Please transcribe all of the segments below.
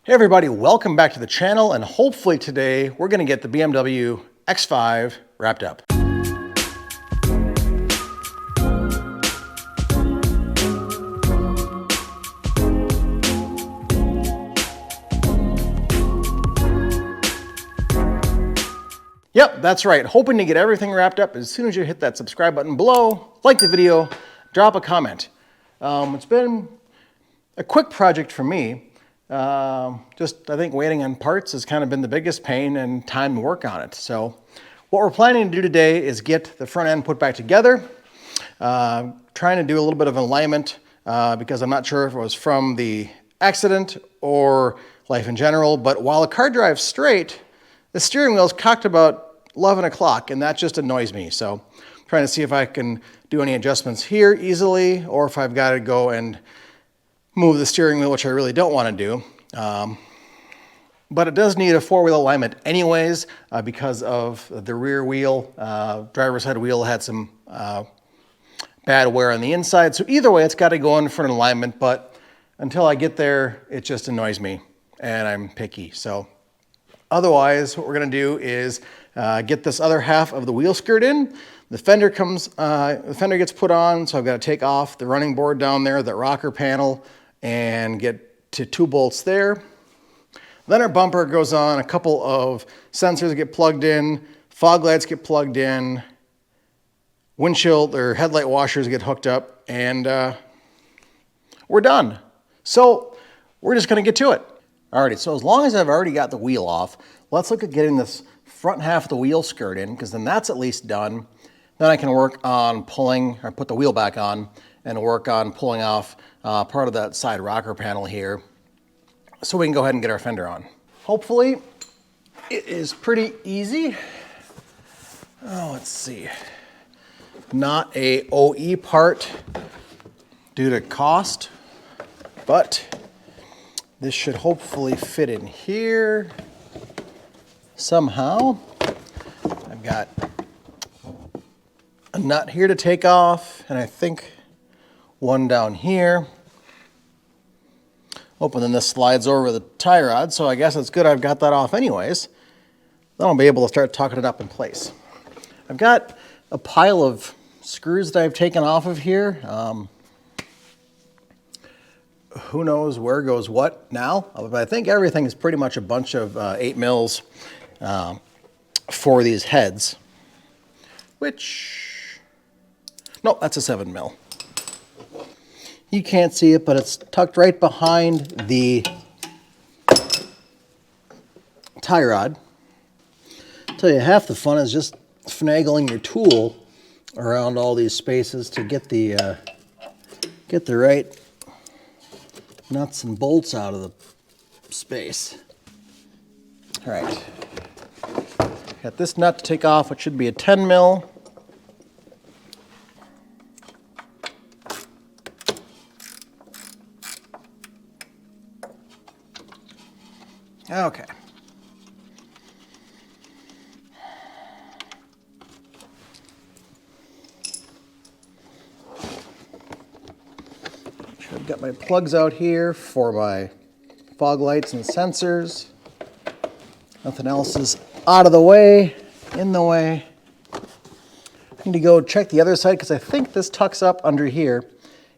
Hey everybody, welcome back to the channel, and hopefully today we're going to get the BMW X5 wrapped up. Yep, that's right. Hoping to get everything wrapped up as soon as you hit that subscribe button below, like the video, drop a comment. It's been a quick project for me. I think waiting on parts has kind of been the biggest pain and time to work on it. So what we're planning to do today is get the front end put back together. Trying to do a little bit of alignment because I'm not sure if it was from the accident or life in general, but while the car drives straight, the steering wheel is cocked about 11 o'clock, and that just annoys me. So I'm trying to see if I can do any adjustments here easily, or if I've got to go and move the steering wheel, which I really don't want to do. But it does need a four-wheel alignment anyways, because of the rear wheel. Driver's side wheel had some bad wear on the inside. So either way, it's got to go in for an alignment, but until I get there, it just annoys me, and I'm picky. So otherwise, what we're going to do is get this other half of the wheel skirt in. The fender gets put on, so I've got to take off the running board down there, that rocker panel, and get to 2 bolts there. Then our bumper goes on, a couple of sensors get plugged in, fog lights get plugged in, windshield or headlight washers get hooked up, and we're done. So we're just gonna get to it. Alrighty, so as long as I've already got the wheel off, let's look at getting this front half of the wheel skirt in, because then that's at least done. Then I can work on pulling, or put the wheel back on, and work on pulling off part of that side rocker panel here, so we can go ahead and get our fender on. Hopefully it is pretty easy. Oh, let's see. Not a OE part due to cost, but this should hopefully fit in here somehow. I've got a nut here to take off, and I think one down here. Oh, and then this slides over the tie rod, so I guess it's good I've got that off anyways. Then I'll be able to start tucking it up in place. I've got a pile of screws that I've taken off of here. Who knows where goes what now, but I think everything is pretty much a bunch of 8 mils for these heads, which, no, that's a 7 mil. You can't see it, but it's tucked right behind the tie rod. I'll tell you, half the fun is just finagling your tool around all these spaces to get the right nuts and bolts out of the space. All right, got this nut to take off, which should be a 10 mil. Okay. I've got my plugs out here for my fog lights and sensors. Nothing else is out of the way, in the way. I need to go check the other side because I think this tucks up under here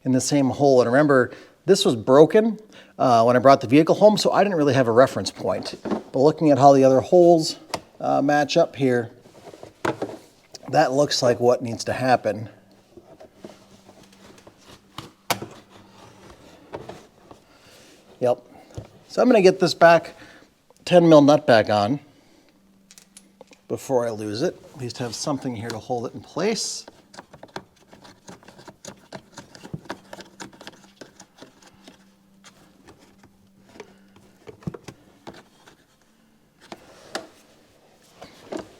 in the same hole. And remember, this was broken when I brought the vehicle home, so I didn't really have a reference point. But looking at how the other holes match up here, that looks like what needs to happen. Yep. So I'm going to get this back 10 mil nut back on before I lose it. At least have something here to hold it in place.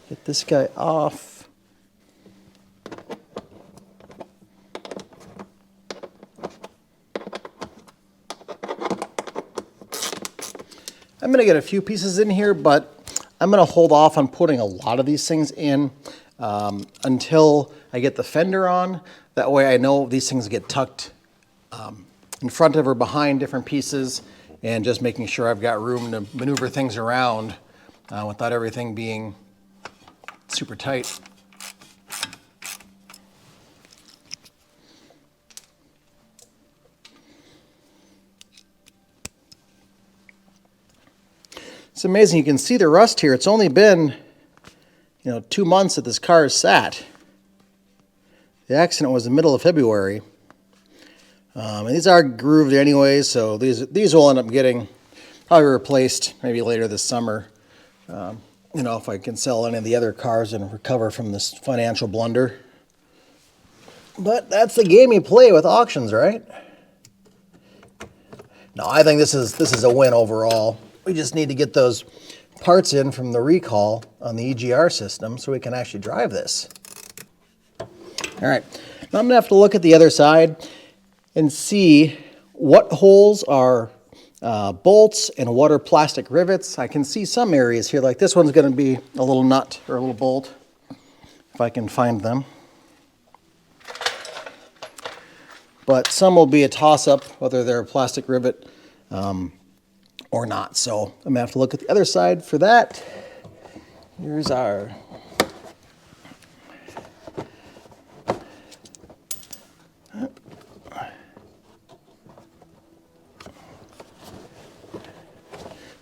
Get this guy off. I'm going to get a few pieces in here, but I'm going to hold off on putting a lot of these things in until I get the fender on. That way I know these things get tucked in front of or behind different pieces, and just making sure I've got room to maneuver things around without everything being super tight. It's amazing, you can see the rust here. It's only been, 2 months that this car has sat. The accident was the middle of February. And these are grooved anyway, so these will end up getting probably replaced maybe later this summer. If I can sell any of the other cars and recover from this financial blunder. But that's the game you play with auctions, right? No, I think this is a win overall. We just need to get those parts in from the recall on the EGR system so we can actually drive this. All right, now I'm gonna have to look at the other side and see what holes are bolts and what are plastic rivets. I can see some areas here, like this one's gonna be a little nut or a little bolt, if I can find them. But some will be a toss-up, whether they're a plastic rivet or not. So I'm gonna have to look at the other side for that. Here's our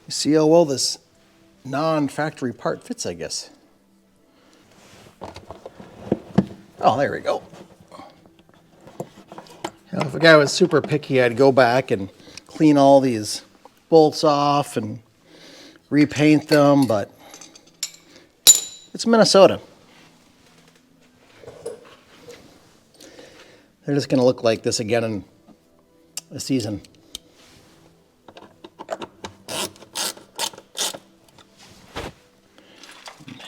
see how well this non-factory part fits, I guess. Oh, there we go. If a guy was super picky, I'd go back and clean all these bolts off and repaint them, but it's Minnesota. They're just going to look like this again in a season.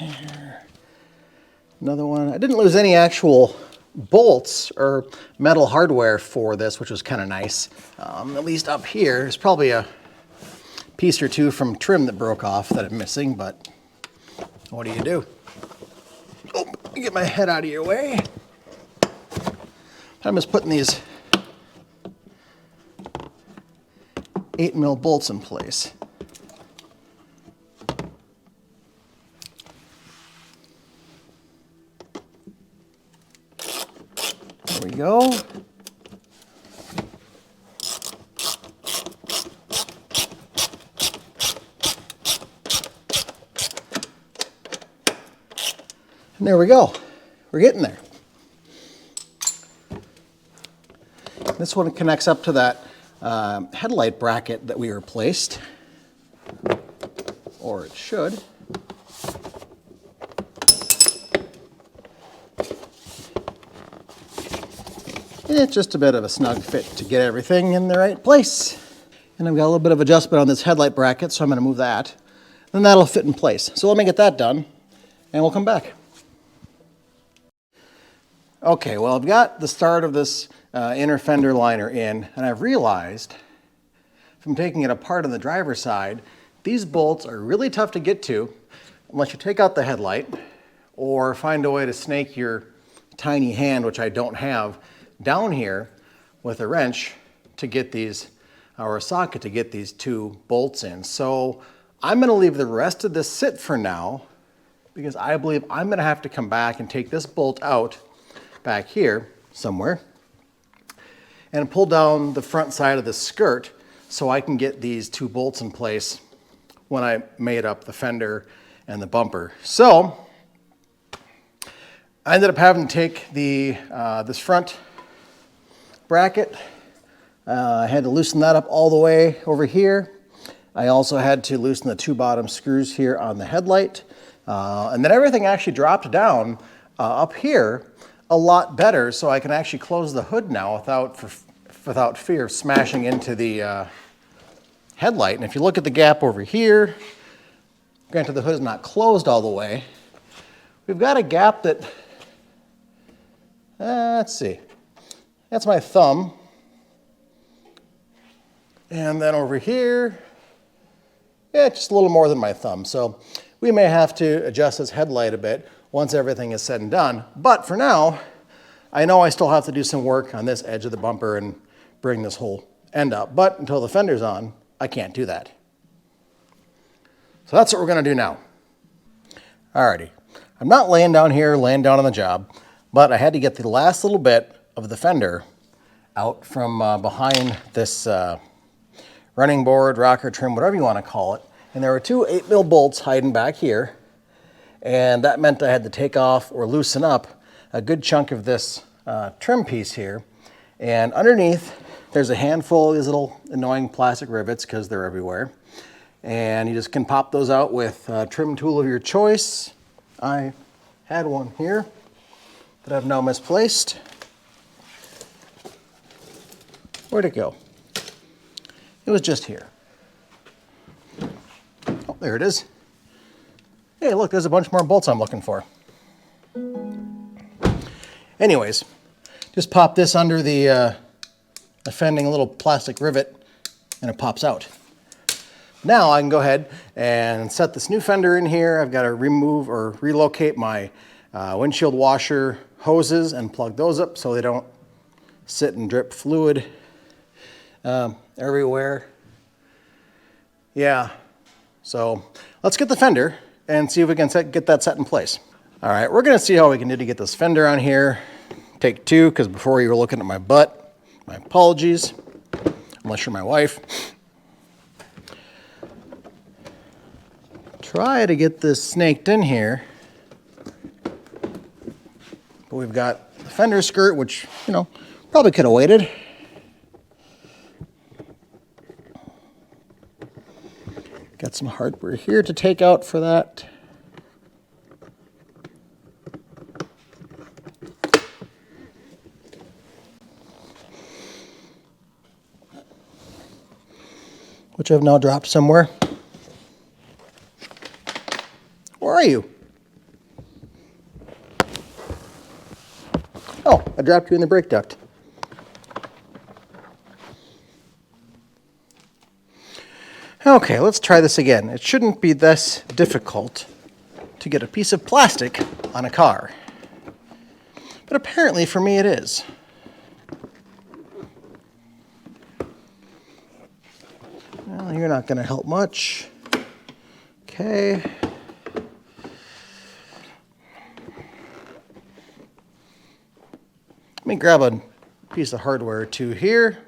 There. Another one. I didn't lose any actual bolts or metal hardware for this, which was kind of nice. At least up here, there's probably a piece or two from trim that broke off that I'm missing, but what do you do? Oh, get my head out of your way. I'm just putting these 8mm bolts in place. There we go. And there we go. We're getting there. This one connects up to that headlight bracket that we replaced, or it should. It's just a bit of a snug fit to get everything in the right place. And I've got a little bit of adjustment on this headlight bracket, so I'm going to move that. Then that'll fit in place. So let me get that done, and we'll come back. Okay, well, I've got the start of this inner fender liner in, and I've realized from taking it apart on the driver's side, these bolts are really tough to get to unless you take out the headlight or find a way to snake your tiny hand, which I don't have, down here with a wrench to get these, or a socket to get these two bolts in. So I'm gonna leave the rest of this sit for now because I believe I'm gonna have to come back and take this bolt out back here somewhere and pull down the front side of the skirt so I can get these two bolts in place when I made up the fender and the bumper. So I ended up having to take the this front bracket. I had to loosen that up all the way over here. I also had to loosen the two bottom screws here on the headlight. And then everything actually dropped down up here a lot better, so I can actually close the hood now without fear of smashing into the headlight. And if you look at the gap over here, granted the hood is not closed all the way, we've got a gap that, let's see, that's my thumb. And then over here, yeah, just a little more than my thumb. So we may have to adjust this headlight a bit once everything is said and done. But for now, I know I still have to do some work on this edge of the bumper and bring this whole end up. But until the fender's on, I can't do that. So that's what we're going to do now. Alrighty. I'm not laying down here, laying down on the job, but I had to get the last little bit of the fender out from behind this running board, rocker trim, whatever you want to call it. And there were two 8mm bolts hiding back here. And that meant I had to take off or loosen up a good chunk of this trim piece here. And underneath, there's a handful of these little annoying plastic rivets because they're everywhere. And you just can pop those out with a trim tool of your choice. I had one here that I've now misplaced. Where'd it go? It was just here. Oh, there it is. Hey, look, there's a bunch more bolts I'm looking for. Anyways, just pop this under the offending little plastic rivet and it pops out. Now I can go ahead and set this new fender in here. I've got to remove or relocate my windshield washer hoses and plug those up so they don't sit and drip fluid everywhere. Yeah, so let's get the fender and see if we can get that set in place. All right, we're gonna see how we can do to get this fender on here. Take two, because before you were looking at my butt. My apologies, unless you're my wife. Try to get this snaked in here. But we've got the fender skirt, which, you know, probably could have waited. Got some hardware here to take out for that. Which I've now dropped somewhere. Where are you? Oh, I dropped you in the brake duct. Okay, let's try this again. It shouldn't be this difficult to get a piece of plastic on a car. But apparently for me it is. Well, you're not going to help much. Okay. Let me grab a piece of hardware or two here.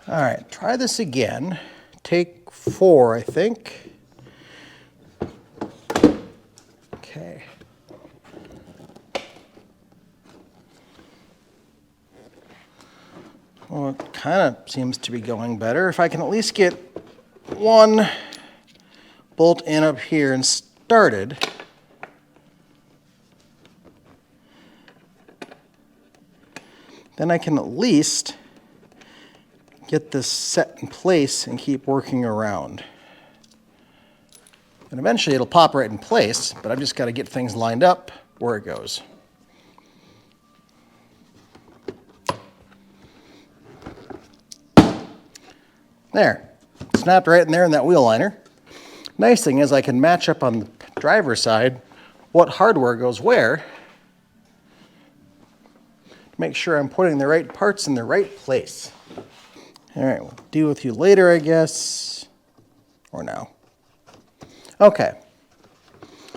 All right, try this again. Take 4, I think. Okay. Well, it kind of seems to be going better. If I can at least get one bolt in up here and started. Then I can at least get this set in place and keep working around. And eventually it'll pop right in place, but I've just got to get things lined up where it goes. There, snapped right in there in that wheel liner. Nice thing is I can match up on the driver's side what hardware goes where. Make sure I'm putting the right parts in the right place. All right, we'll deal with you later, I guess, or now. Okay,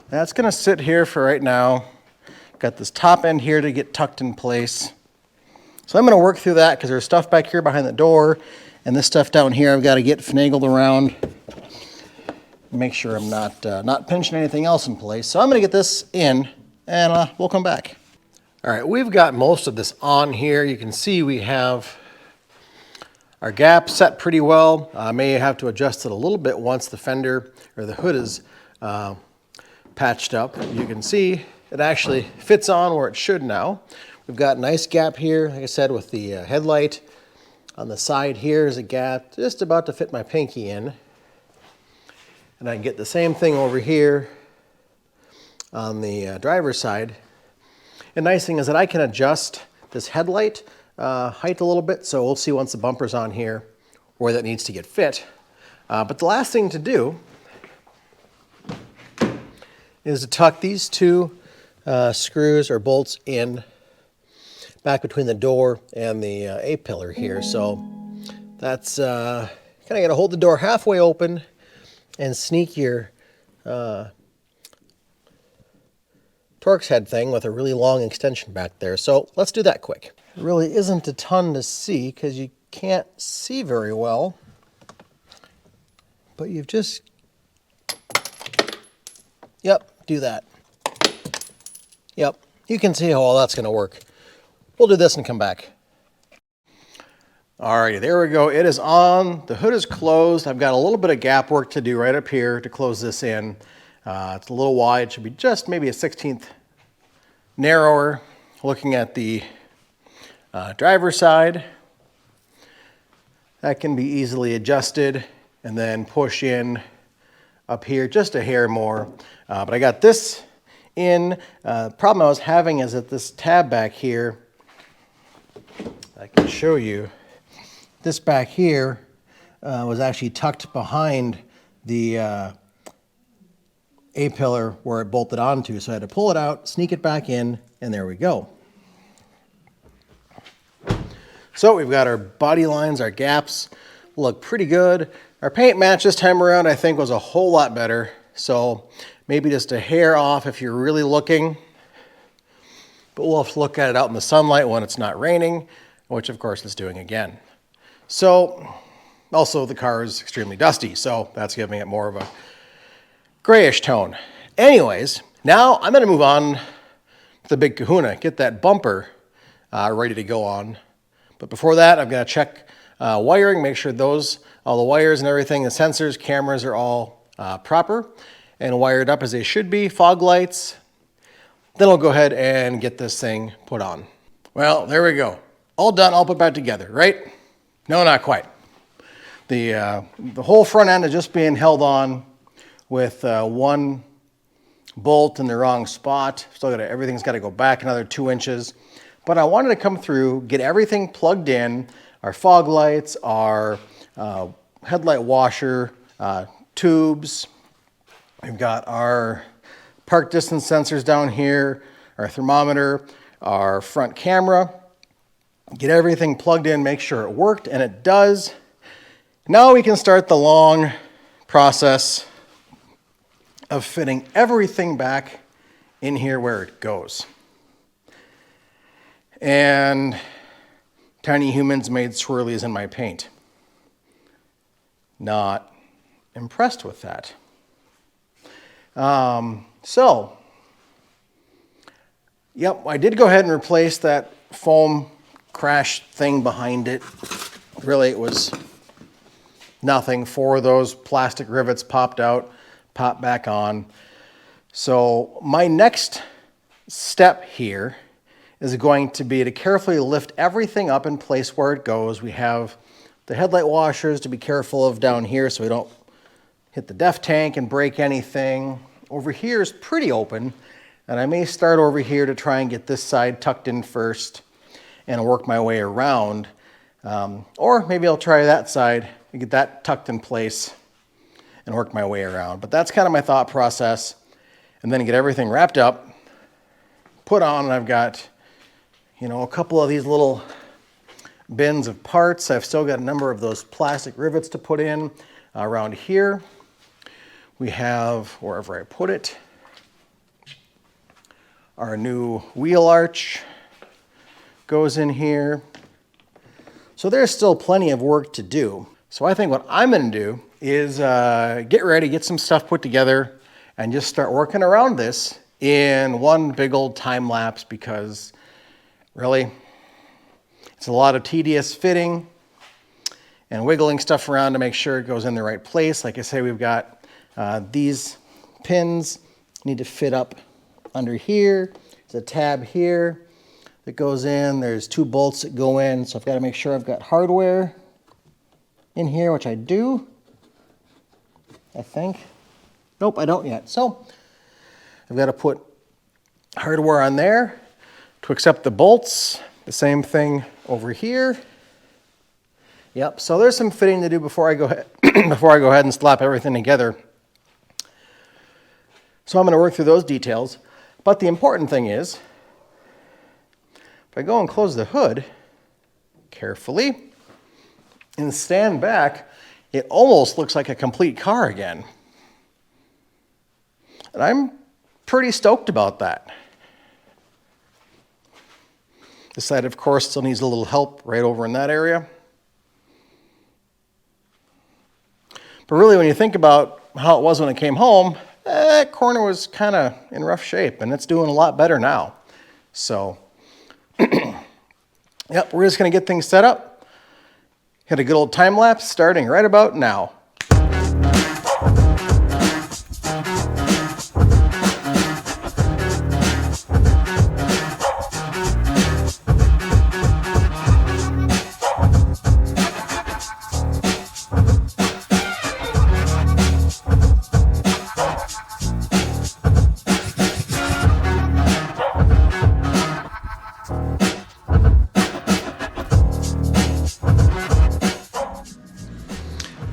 that's gonna sit here for right now. Got this top end here to get tucked in place. So I'm gonna work through that because there's stuff back here behind the door and this stuff down here I've got to get finagled around. Make sure I'm not pinching anything else in place. So I'm gonna get this in and we'll come back. All right, we've got most of this on here. You can see we have our gap set pretty well. I may have to adjust it a little bit once the fender or the hood is patched up. You can see it actually fits on where it should now. We've got a nice gap here, like I said, with the headlight. On the side here is a gap just about to fit my pinky in. And I can get the same thing over here on the driver's side. And nice thing is that I can adjust this headlight height a little bit, so we'll see once the bumper's on here where that needs to get fit. But the last thing to do is to tuck these two screws or bolts in back between the door and the A-pillar here. So that's kind kind of got to hold the door halfway open and sneak your Torx head thing with a really long extension back there. So let's do that quick. There really isn't a ton to see because you can't see very well, but you've just, yep, do that. Yep, you can see how all that's going to work. We'll do this and come back. Alrighty, there we go. It is on. The hood is closed. I've got a little bit of gap work to do right up here to close this in. It's a little wide. It should be just maybe a 1/16 narrower. Looking at the driver's side, that can be easily adjusted and then push in up here just a hair more. But I got this in. Problem I was having is that this tab back here, I can show you, this back here was actually tucked behind the A-pillar where it bolted onto. So I had to pull it out, sneak it back in, and there we go. So we've got our body lines, our gaps look pretty good. Our paint match this time around I think was a whole lot better. So maybe just a hair off if you're really looking. But we'll have to look at it out in the sunlight when it's not raining, which of course it's doing again. So also the car is extremely dusty, so that's giving it more of a grayish tone. Anyways, now I'm going to move on to the big kahuna, get that bumper ready to go on. But before that, I've got to check wiring, make sure all the wires and everything, the sensors, cameras are all proper and wired up as they should be, fog lights. Then I'll go ahead and get this thing put on. Well, there we go. All done, all put back together, right? No, not quite. The whole front end is just being held on with one bolt in the wrong spot. Still everything's got to go back another 2 inches. But I wanted to come through, get everything plugged in, our fog lights, our headlight washer, tubes. We've got our park distance sensors down here, our thermometer, our front camera. Get everything plugged in, make sure it worked, and it does. Now we can start the long process of fitting everything back in here where it goes. And tiny humans made swirlies in my paint. Not impressed with that. Yep, I did go ahead and replace that foam crash thing behind it. Really, it was nothing. 4 of those plastic rivets popped out, popped back on. So my next step here is going to be to carefully lift everything up in place where it goes. We have the headlight washers to be careful of down here so we don't hit the def tank and break anything. Over here is pretty open, and I may start over here to try and get this side tucked in first and work my way around. Or maybe I'll try that side and get that tucked in place and work my way around. But that's kind of my thought process. And then get everything wrapped up, put on, and I've got, a couple of these little bins of parts. I've still got a number of those plastic rivets to put in around here. We have, wherever I put it, our new wheel arch goes in here. So there's still plenty of work to do. So I think what I'm going to do is get ready, get some stuff put together, and just start working around this in one big old time lapse, because really it's a lot of tedious fitting and wiggling stuff around to make sure it goes in the right place. Like I say, we've got these pins need to fit up under here. There's a tab here that goes in. There's 2 bolts that go in. So I've got to make sure I've got hardware in here, which I do, I think. Nope, I don't yet. So I've got to put hardware on there to accept the bolts. The same thing over here. Yep, so there's some fitting to do before I go ahead, and slap everything together. So I'm going to work through those details. But the important thing is, if I go and close the hood carefully and stand back, it almost looks like a complete car again. And I'm pretty stoked about that. This side, of course, still needs a little help right over in that area. But really, when you think about how it was when it came home, that corner was kind of in rough shape, and it's doing a lot better now. So, yep, we're just going to get things set up. Hit a good old time lapse starting right about now.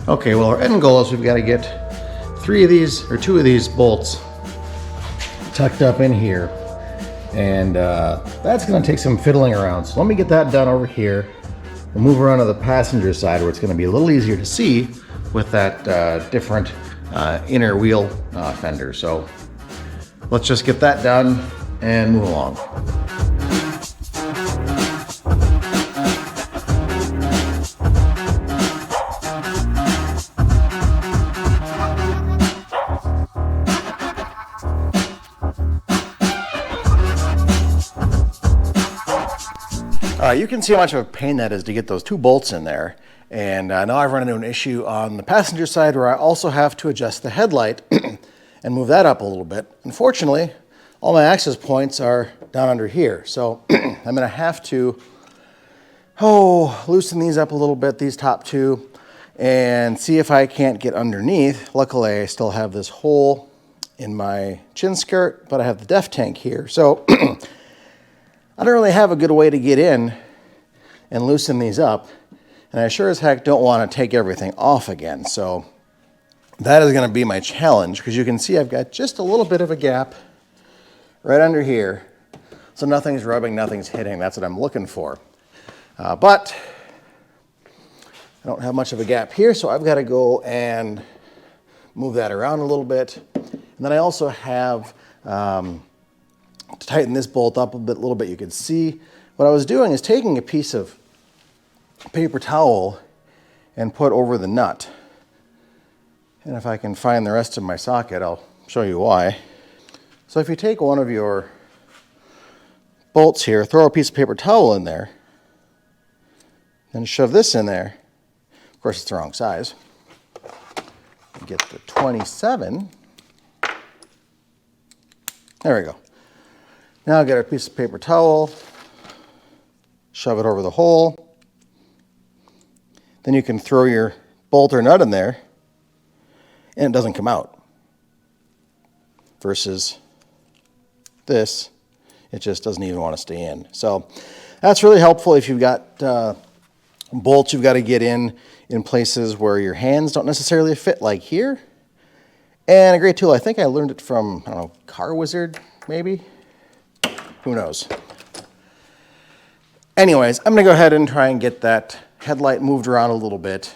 Okay, well, our end goal is we've got to get 2 of these bolts tucked up in here, and that's going to take some fiddling around. So let me get that done over here. We'll move around to the passenger side where it's going to be a little easier to see with that different inner wheel fender. So let's just get that done and move along. You can see how much of a pain that is to get those 2 bolts in there. And now I've run into an issue on the passenger side where I also have to adjust the headlight and move that up a little bit. Unfortunately, all my access points are down under here. So I'm going to have to loosen these up a little bit, these top 2, and see if I can't get underneath. Luckily, I still have this hole in my chin skirt, but I have the def tank here. So I don't really have a good way to get in and loosen these up, and I sure as heck don't want to take everything off again. So that is going to be my challenge, because you can see I've got just a little bit of a gap right under here, so nothing's rubbing, nothing's hitting. That's what I'm looking for. But I don't have much of a gap here, so I've got to go and move that around a little bit. And then I also have to tighten this bolt up a little bit. You can see what I was doing is taking a piece of paper towel and put over the nut. And if I can find the rest of my socket, I'll show you why. So if you take one of your bolts here, throw a piece of paper towel in there, and shove this in there. Of course, it's the wrong size. Get the 27. There we go. Now I'll get a piece of paper towel, shove it over the hole. Then you can throw your bolt or nut in there, and it doesn't come out. Versus this, it just doesn't even want to stay in. So that's really helpful if you've got bolts you've got to get in places where your hands don't necessarily fit, like here. And a great tool, I think I learned it from, I don't know, Car Wizard, maybe? Who knows? Anyways, I'm going to go ahead and try and get that headlight moved around a little bit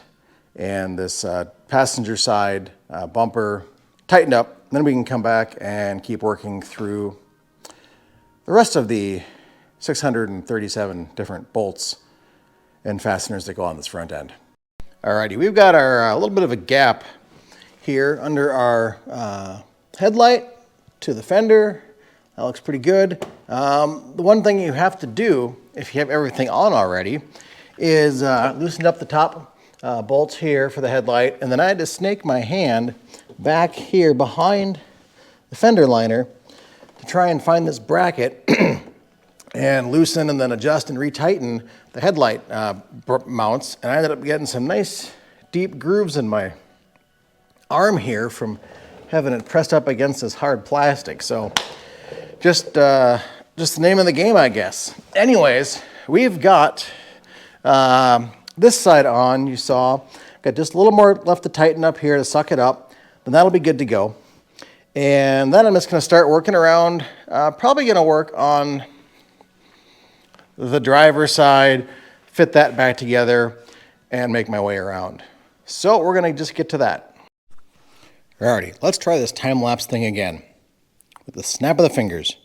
and this passenger side bumper tightened up. Then we can come back and keep working through the rest of the 637 different bolts and fasteners that go on this front end. Alrighty, we've got our little bit of a gap here under our headlight to the fender. That looks pretty good. The one thing you have to do, if you have everything on already, is loosen up the top bolts here for the headlight, and then I had to snake my hand back here behind the fender liner to try and find this bracket and loosen and then adjust and retighten the headlight mounts. And I ended up getting some nice deep grooves in my arm here from having it pressed up against this hard plastic. So just the name of the game, I guess. Anyways, we've got this side on, you saw. Got just a little more left to tighten up here to suck it up. Then that'll be good to go. And then I'm just going to start working around, probably going to work on the driver's side, fit that back together, and make my way around. So we're gonna just get to that. Alrighty, let's try this time-lapse thing again with the snap of the fingers.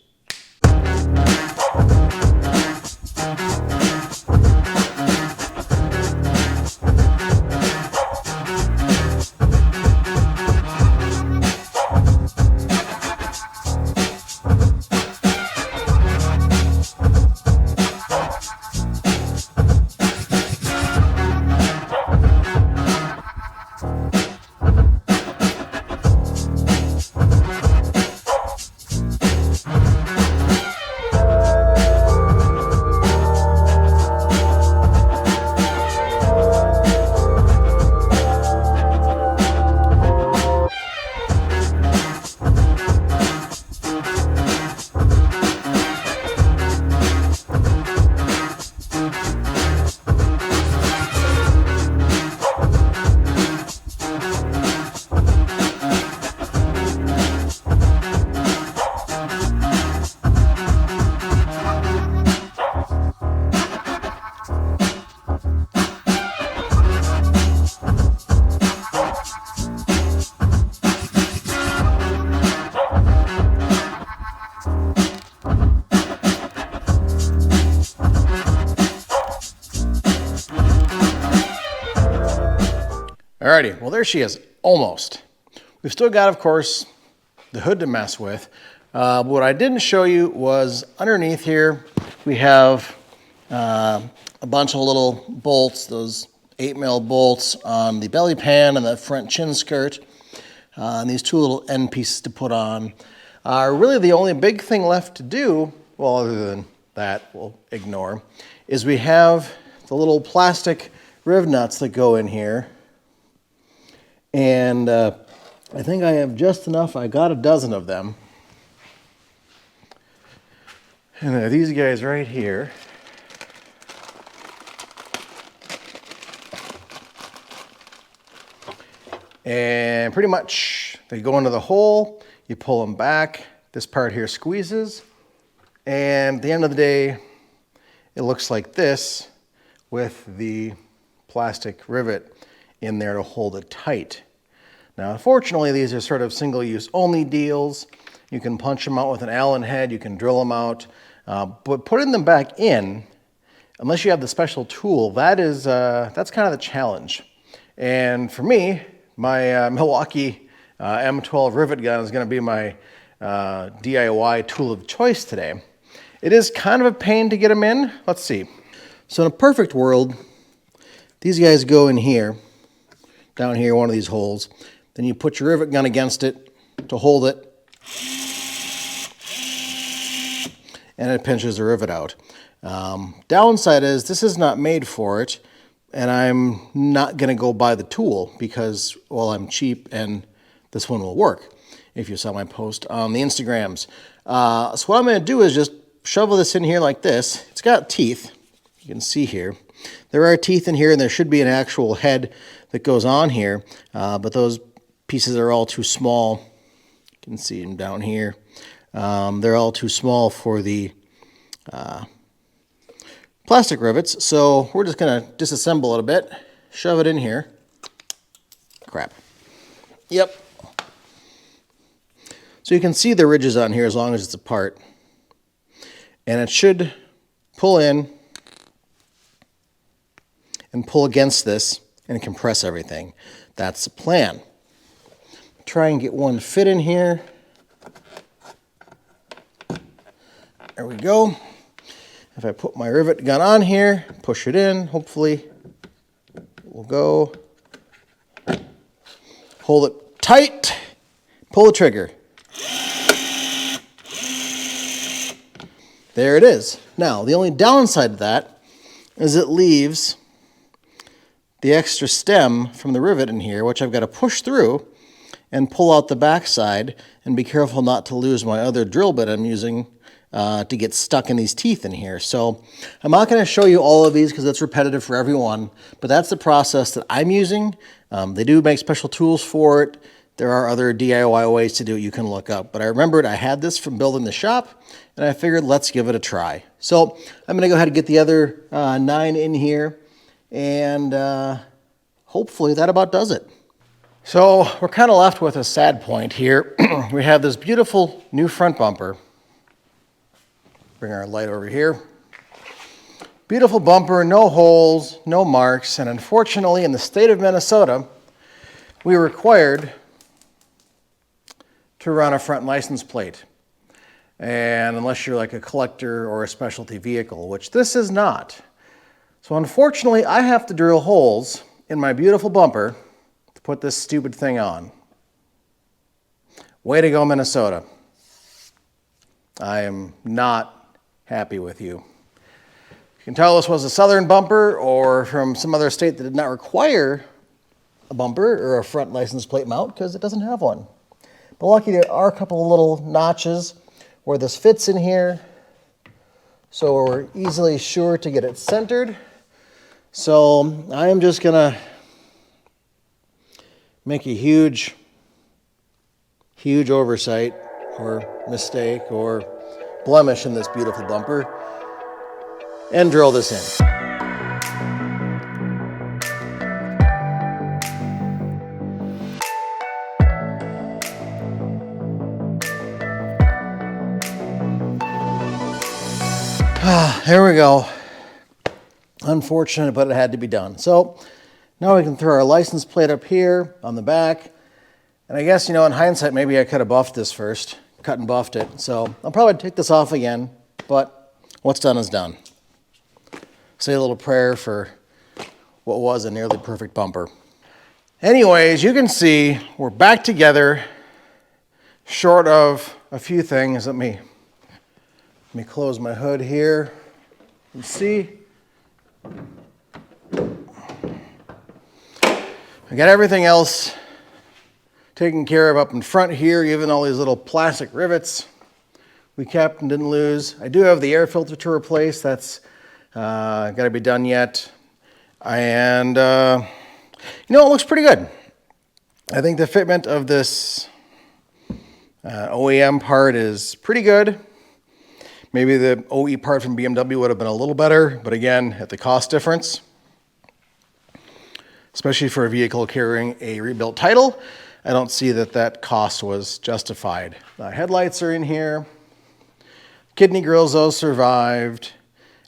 Alrighty, well there she is, almost. We've still got, of course, the hood to mess with. What I didn't show you was underneath here, we have a bunch of little bolts, those 8mm bolts on the belly pan and the front chin skirt. And these two little end pieces to put on. Really the only big thing left to do, well other than that we'll ignore, is we have the little plastic riv nuts that go in here. And I think I have just enough. I got a dozen of them. And there are these guys right here. And pretty much they go into the hole, you pull them back, this part here squeezes, and at the end of the day, it looks like this with the plastic rivet in there to hold it tight. Now, unfortunately, these are sort of single-use only deals. You can punch them out with an Allen head, you can drill them out, but putting them back in, unless you have the special tool, that's kind of the challenge. And for me, my Milwaukee M12 rivet gun is going to be my DIY tool of choice today. It is kind of a pain to get them in. Let's see. So in a perfect world, these guys go in here, down here, one of these holes. Then you put your rivet gun against it to hold it, and it pinches the rivet out. Downside is this is not made for it, and I'm not going to go buy the tool because, well, I'm cheap and this one will work, if you saw my post on the Instagrams. So what I'm going to do is just shovel this in here like this. It's got teeth, you can see here. There are teeth in here, and there should be an actual head that goes on here, but those pieces are all too small. You can see them down here. They're all too small for the plastic rivets, so we're just going to disassemble it a bit, shove it in here. Crap. Yep. So you can see the ridges on here as long as it's apart. And it should pull in and pull against this and compress everything. That's the plan. Try and get one fit in here. There we go. If I put my rivet gun on here, push it in, hopefully it will go. Hold it tight, pull the trigger. There it is. Now, the only downside to that is it leaves the extra stem from the rivet in here, which I've got to push through and pull out the backside, and be careful not to lose my other drill bit I'm using to get stuck in these teeth in here. So I'm not going to show you all of these because that's repetitive for everyone, but that's the process that I'm using. They do make special tools for it. There are other DIY ways to do it you can look up, but I remembered I had this from building the shop, and I figured let's give it a try. So I'm going to go ahead and get the other 9 in here, and I'll hopefully that about does it. So we're kind of left with a sad point here. We have this beautiful new front bumper. Bring our light over here. Beautiful bumper, no holes, no marks, and unfortunately in the state of Minnesota, we are required to run a front license plate. And unless you're like a collector or a specialty vehicle, which this is not. So unfortunately, I have to drill holes in my beautiful bumper to put this stupid thing on. Way to go, Minnesota. I am not happy with you. You can tell this was a southern bumper or from some other state that did not require a bumper or a front license plate mount because it doesn't have one. But lucky there are a couple of little notches where this fits in here, so we're easily sure to get it centered. So I am just gonna make a huge oversight or mistake or blemish in this beautiful bumper and drill this in. Here we go. Unfortunate, but it had to be done. So now we can throw our license plate up here on the back. And I guess, in hindsight, maybe I could have buffed this first, cut and buffed it. So I'll probably take this off again, but what's done is done. Say a little prayer for what was a nearly perfect bumper. Anyways, you can see we're back together, short of a few things. Let me close my hood here. You see, I got everything else taken care of up in front here, even all these little plastic rivets we kept and didn't lose. I do have the air filter to replace. That's got to be done yet. And, it looks pretty good. I think the fitment of this OEM part is pretty good. Maybe the OE part from BMW would have been a little better, but again, at the cost difference, especially for a vehicle carrying a rebuilt title, I don't see that cost was justified. The headlights are in here. Kidney grills, those survived.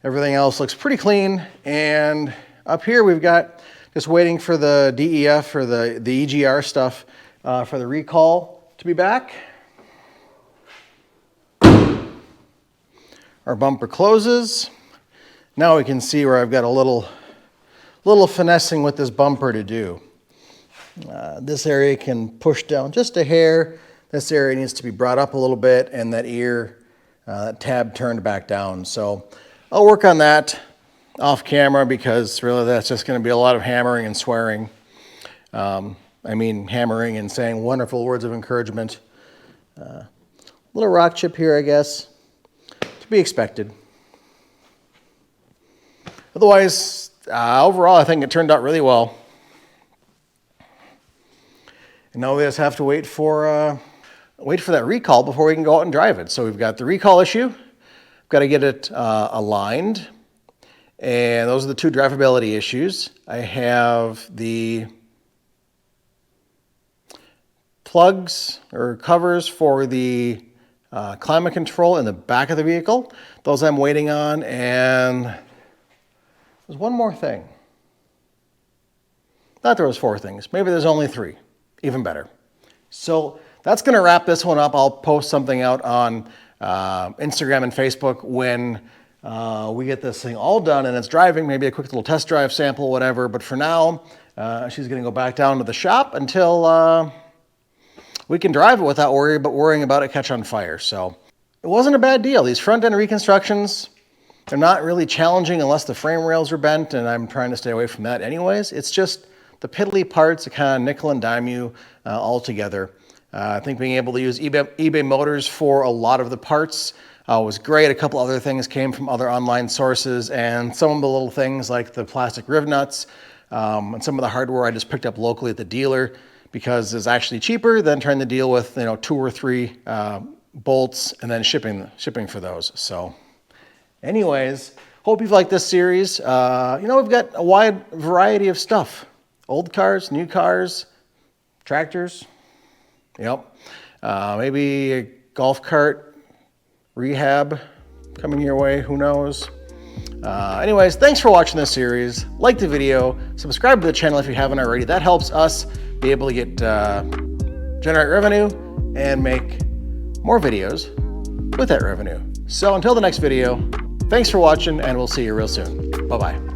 Everything else looks pretty clean. And up here, we've got just waiting for the DEF or the EGR stuff for the recall to be back. Our bumper closes. Now we can see where I've got a little finessing with this bumper to do. This area can push down just a hair. This area needs to be brought up a little bit, and that ear, that tab turned back down. So I'll work on that off camera because really that's just going to be a lot of hammering and swearing. Hammering and saying wonderful words of encouragement. Little rock chip here, I guess. Be expected. Otherwise, overall, I think it turned out really well. And now we just have to wait for that recall before we can go out and drive it. So we've got the recall issue. We've got to get it aligned. And those are the two drivability issues. I have the plugs or covers for the climate control in the back of the vehicle. Those I'm waiting on, and there's one more thing. Thought there was four things. Maybe there's only three. Even better. So that's going to wrap this one up. I'll post something out on Instagram and Facebook when we get this thing all done and it's driving, maybe a quick little test drive sample, whatever. But for now, she's going to go back down to the shop until we can drive it without worrying about it catch on fire. So it wasn't a bad deal. These front end reconstructions, they're not really challenging unless the frame rails are bent, and I'm trying to stay away from that anyways. It's just the piddly parts that kind of nickel and dime you all together. I think being able to use eBay Motors for a lot of the parts was great. A couple other things came from other online sources, and some of the little things like the plastic riv nuts and some of the hardware I just picked up locally at the dealer because it's actually cheaper than trying to deal with 2 or 3 bolts and then shipping for those. So anyways, hope you've liked this series. We've got a wide variety of stuff Old cars, new cars, tractors. Yep. Maybe a golf cart rehab coming your way, who knows. Anyways, thanks for watching this series. Like the video, subscribe to the channel if you haven't already. That helps us be able to get generate revenue and make more videos with that revenue. So until the next video, thanks for watching, and we'll see you real soon. Bye-bye.